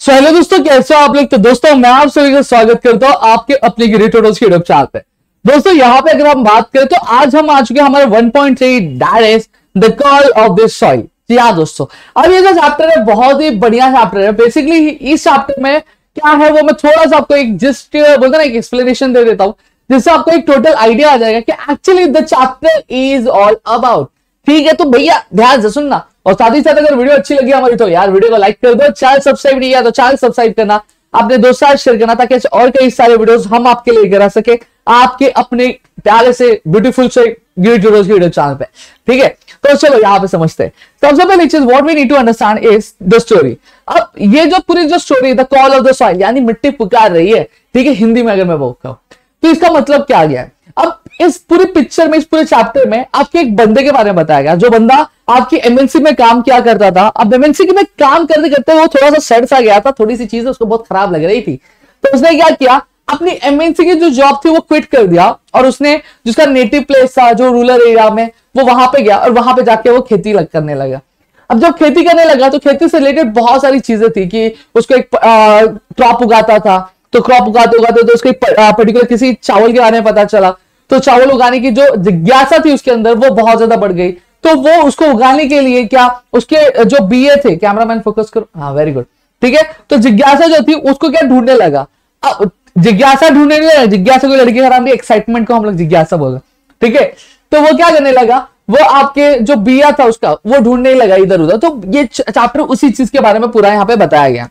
Hello दोस्तों, कैसे हो आप लोग। तो दोस्तों मैं आप सभी का स्वागत करता हूं आपके अपने यूट्यूब चैनल पे। दोस्तों यहाँ पे अगर हम बात करें तो आज हम आ चुके हैं हमारे 1.3 that is the call of this soil. जी हाँ दोस्तों, अब ये जो चैप्टर है बहुत ही बढ़िया चैप्टर है। बेसिकली इस चैप्टर में क्या है वो मैं थोड़ा सा आपको एक जस्ट बोलते ना एक एक्सप्लेनेशन दे देता हूं, जिससे आपको एक टोटल आइडिया आ जाएगा कि actually the chapter is all about. ठीक है, तो भैया ध्यान से सुनना और साथ ही साथ अगर वीडियो अच्छी लगी हमारी तो यार वीडियो को लाइक कर दो, चैनल सब्सक्राइब नहीं किया तो चैनल सब्सक्राइब करना, अपने दोस्तों के साथ शेयर करना ताकि और कई सारे वीडियोस हम आपके लिए लेकर आ सके आपके अपने प्यारे से ब्यूटीफुल से यूट्यूब वीडियो चैनल पे। ठीक है, तो चलो यहाँ पे समझते हैं। सबसे पहली चीज what we need to understand is the story. अब ये जो पूरी जो story the call of the soil यानी मिट्टी पुकार रही है, ठीक है, हिंदी में अगर मैं बोलता हूं तो इसका मतलब क्या गया है। अब इस पूरी पिक्चर में, इस पूरे चैप्टर में आपके एक बंदे के बारे में बताया गया, जो बंदा आपकी एमएनसी में काम किया करता था। अब एमएनसी में काम करते करते वो थोड़ा सा सेट सा गया था, थोड़ी सी चीजें उसको बहुत खराब लग रही थी, तो उसने क्या किया, अपनी एमएनसी की जो जॉब थी वो क्विट कर दिया और उसने जिसका नेटिव प्लेस था जो रूरल एरिया में, वो वहां पे गया और वहां पे जाके वो खेती करने लगा। अब जब खेती करने लगा तो खेती से रिलेटेड बहुत सारी चीजें थी कि उसको एक क्रॉप उगाता था, तो क्रॉप उगाते उगाते तो उसको पर्टिकुलर किसी चावल के बारे में पता चला, तो चावल उगाने की जो जिज्ञासा थी उसके अंदर वो बहुत ज्यादा बढ़ गई। तो वो उसको उगाने के लिए क्या उसके जो बीए थे, कैमरामैन फोकस करो, हाँ वेरी गुड, ठीक है, तो जिज्ञासा जो थी उसको क्या ढूंढने लगा। अब जिज्ञासा ढूंढने लगा, जिज्ञासा कोई लड़की का नाम नहीं, एक्साइटमेंट को हम लोग जिज्ञासा बोल रहे, ठीक है। तो वो क्या करने लगा, वो आपके जो बिया था उसका वो ढूंढने लगा इधर उधर। तो ये चैप्टर उसी चीज के बारे में पूरा यहाँ पे बताया गया।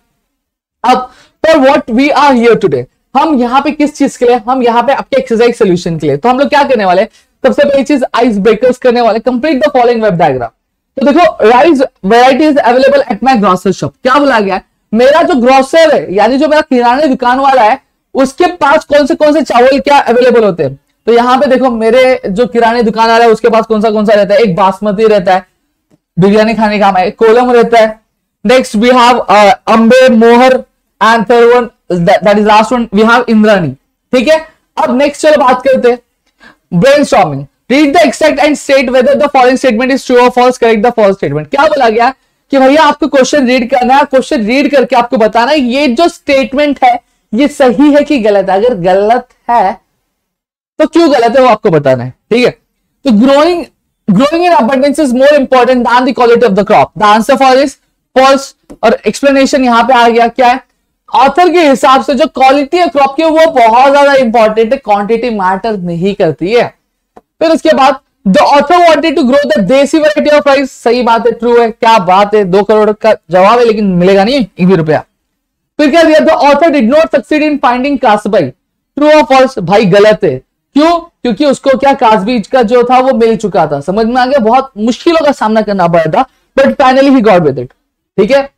अब पर what we are here today, हम यहाँ पे किस चीज के लिए, हम यहाँ पे आपके एक्सरसाइज सोल्यूशन के लिए। तो हम लोग क्या करने वाले, सबसे पहली चीज आइस ब्रेकर्स करने वाले, complete the following web diagram. तो देखो rice varieties available at my grocer shop. क्या बोला गया है, मेरा जो ग्रोसर है यानी जो मेरा किराने दुकान वाला है उसके पास कौन से चावल क्या अवेलेबल होते हैं। तो यहाँ पे देखो मेरे जो किराने दुकान वाला है उसके पास कौन सा रहता है, एक बासमती रहता है, बिरयानी खाने का, एक कोलम रहता है। Next we have Ambe, Mohar and third one that is last one we have Indrani. ठीक है, अब नेक्स्ट चलो बात करते हैं brainstorming. Read the extract and state whether the following statement is true और false, correct the false statement. क्या बोला गया कि भैया आपको क्वेश्चन रीड करना है, क्वेश्चन रीड करके आपको बताना है ये जो स्टेटमेंट है ये सही है कि गलत है। अगर गलत है तो क्यों गलत है वो आपको बताना है। ठीक है, तो growing in abundance is more important than the quality of the crop. The answer for is false. और एक्सप्लेनेशन यहां पे आ गया, क्या है, ऑथर के हिसाब से जो क्वालिटी है क्रॉप की वो बहुत ज्यादा इंपॉर्टेंट है, क्वांटिटी मैटर नहीं करती है। फिर उसके बाद the author wanted to grow the desi variety of rice. सही बात है, ट्रू है, क्या बात है, 2 करोड़ का जवाब है लेकिन मिलेगा नहीं 1 भी रुपया। फिर क्या दिया, the author did not succeed in finding Kasbai. True और फॉल्स, भाई गलत है। क्यों, क्योंकि उसको क्या कासबीज का जो था वो मिल चुका था। समझ में आ गया, बहुत मुश्किलों का सामना करना पड़ा था but finally he got with it. ठीक है,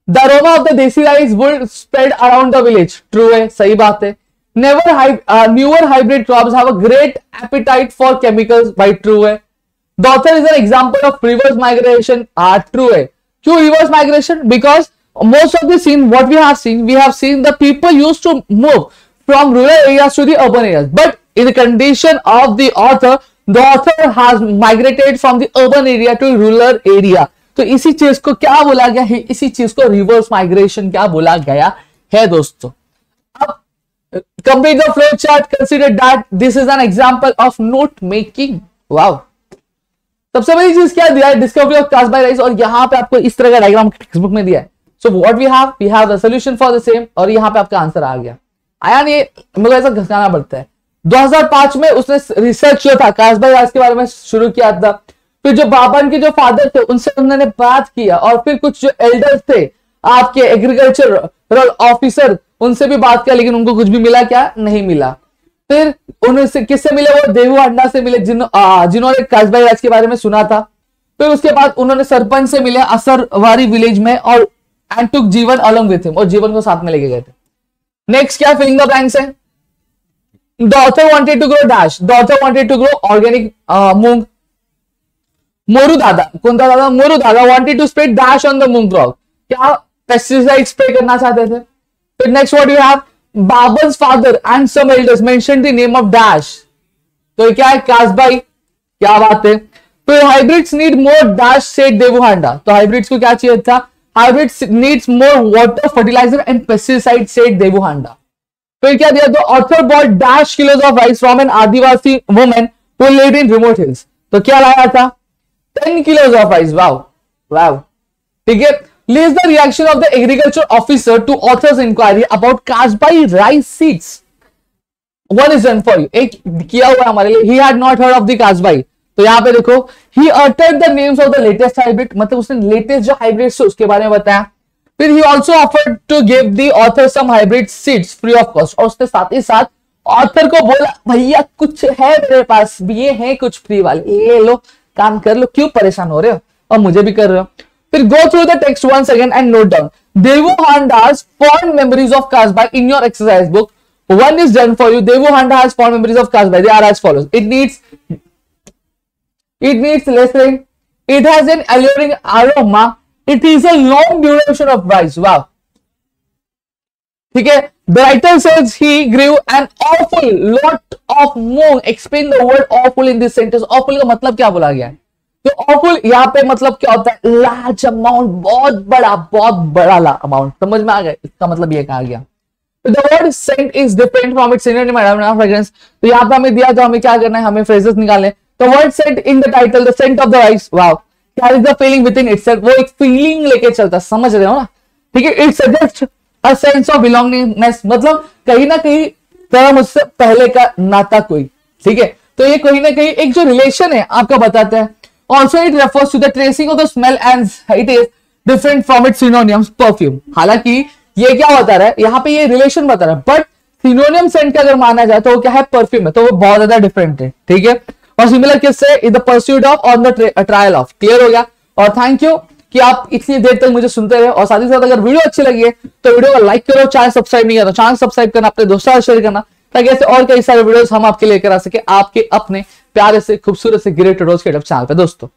The aroma of the desi rice would spread around the village. True है, सही बात है। Newer hybrid crops have a great appetite for chemicals. By true है। The author is an example of reverse migration. True है। क्यों reverse migration? Because most of the scene what we have seen the people used to move from rural areas to the urban areas. But in the condition of the author has migrated from the urban area to rural area. तो इसी चीज को क्या बोला गया है, इसी चीज को रिवर्स माइग्रेशन क्या बोला गया है दोस्तों। अब complete the flow chart, consider that this is an example of note making. Wow, सबसे बड़ी चीज क्या दिया है, डिस्कवरी ऑफ कासबाई राइस, और यहां पे आपको इस तरह का डायग्राम टेक्स्ट बुक में दिया है। So what we have the solution for the same, और यहां पे आपका आंसर आ गया। आया नहीं, मुझे ऐसा घसकाना पड़ता है। 2005 में उसने रिसर्च जो था कासबाई राइस के बारे में शुरू किया था। फिर जो बाबन के जो फादर थे उनसे उन्होंने बात किया, और फिर कुछ जो एल्डर्स थे आपके एग्रीकल्चरल ऑफिसर उनसे भी बात किया, लेकिन उनको कुछ भी मिला क्या, नहीं मिला। फिर उनसे किससे मिले, वो देवू अड्डा से मिले जिन्होंने कासबाई राज के बारे में सुना था। फिर उसके बाद उन्होंने सरपंच से मिले असरवारी विलेज में, और एंड टुक जीवन अलॉन्ग विथ हिम, और जीवन को साथ में लेके गए थे। नेक्स्ट क्या, फिलिंग द ब्लैंक्स है। The author wanted to grow dash, the author wanted to grow organic moong. Moru Dada, कौन था दादा, Moru Dada wanted to spray dash on the moong crop, क्या पेस्टिसाइड स्प्रे करना चाहते थे। फिर next what you have, Babar's father and some elders mention the name of dash, तो क्या है, कासबाई, क्या बात है। फिर hybrids need more dash said देवू हांडा, तो हाइब्रिड्स को क्या चाहिए था, hybrid needs more water, fertilizer and pesticide, said Devu Handa. फिर क्या दिया? The author bought dash kilos of rice from an Adivasi woman who lived in remote hills. तो क्या लाया था? 10 kilos of rice. Wow, wow. ठीक है. List the reaction of the agriculture officer to author's inquiry about Kasbai rice seeds. One is done for you. एक किया हुआ हमारे लिए. He had not heard of the Kasbai. तो यहाँ पे देखो, he uttered the names of the latest hybrid, मतलब उसने लेटेस्ट जो हाइब्रिड है उसके बारे में बताया. फिर he also offered to give the author some hybrid seeds free of cost, और उसने साथ ही साथ ऑथर को बोला भैया कुछ है मेरे पास, ये है कुछ फ्री वाले, ये लो, काम कर लो, क्यों परेशान हो रहे हो, और मुझे भी कर रहे हो. फिर go through the text once again and note down Devu Handa's fond memories of Kasbai in your exercise book. One is done for you. Devu Handa has fond memories of Kasbai. They are as follows. It needs less rain. It has an alluring aroma. It is a long duration of rice. Wow. ठीक है. The writer says he grew an awful lot of moong. Explain the word awful in this sentence. Awful का मतलब क्या बोला गया है? तो awful यहाँ पे मतलब क्या होता है? लार्ज अमाउंट, बहुत बड़ा अमाउंट. समझ में आ गया? इसका मतलब ये कहा गया. The word scent is different from its synonym and fragrance. तो यहाँ पे हमें दिया, तो हमें क्या करना है? हमें phrases निकालने. The word scent in the title, the scent of the rice. Wow. Carries the feeling within itself. वो एक feeling लेके चलता, समझ रहे हो ना? ठीक है. It suggests a sense of belongingness. मतलब कहीं ना कहीं तेरा मुझसे पहले का नाता कोई. ठीक है. तो ये कहीं ना कहीं एक जो रिलेशन है आपका बताता है. Also it refers to the tracing of the smell and it is different from its synonyms perfume. हालांकि ये क्या बता रहा है यहाँ पे? ये रिलेशन बता रहा है, बट सिनोनियम सेंट का अगर माना जाए तो वो क्या है? परफ्यूम है. तो वो बहुत ज्यादा डिफरेंट है. ठीक है. और सिमिलर किससे? In the pursuit of on the trial of. Clear हो गया. और थैंक यू कि आप इतनी देर तक मुझे सुनते रहे. और साथ ही साथ अगर वीडियो अच्छी लगी है तो वीडियो को लाइक करो. चैनल सब्सक्राइब नहीं करो, चैनल सब्सक्राइब करना, अपने दोस्तों से शेयर करना, ताकि ऐसे और कई सारे वीडियोस हम आपके लेकर आ सके आपके अपने प्यारे से खूबसूरत से ग्रेट ट्यूटोरियल्स के यूट्यूब चैनल पे दोस्तों.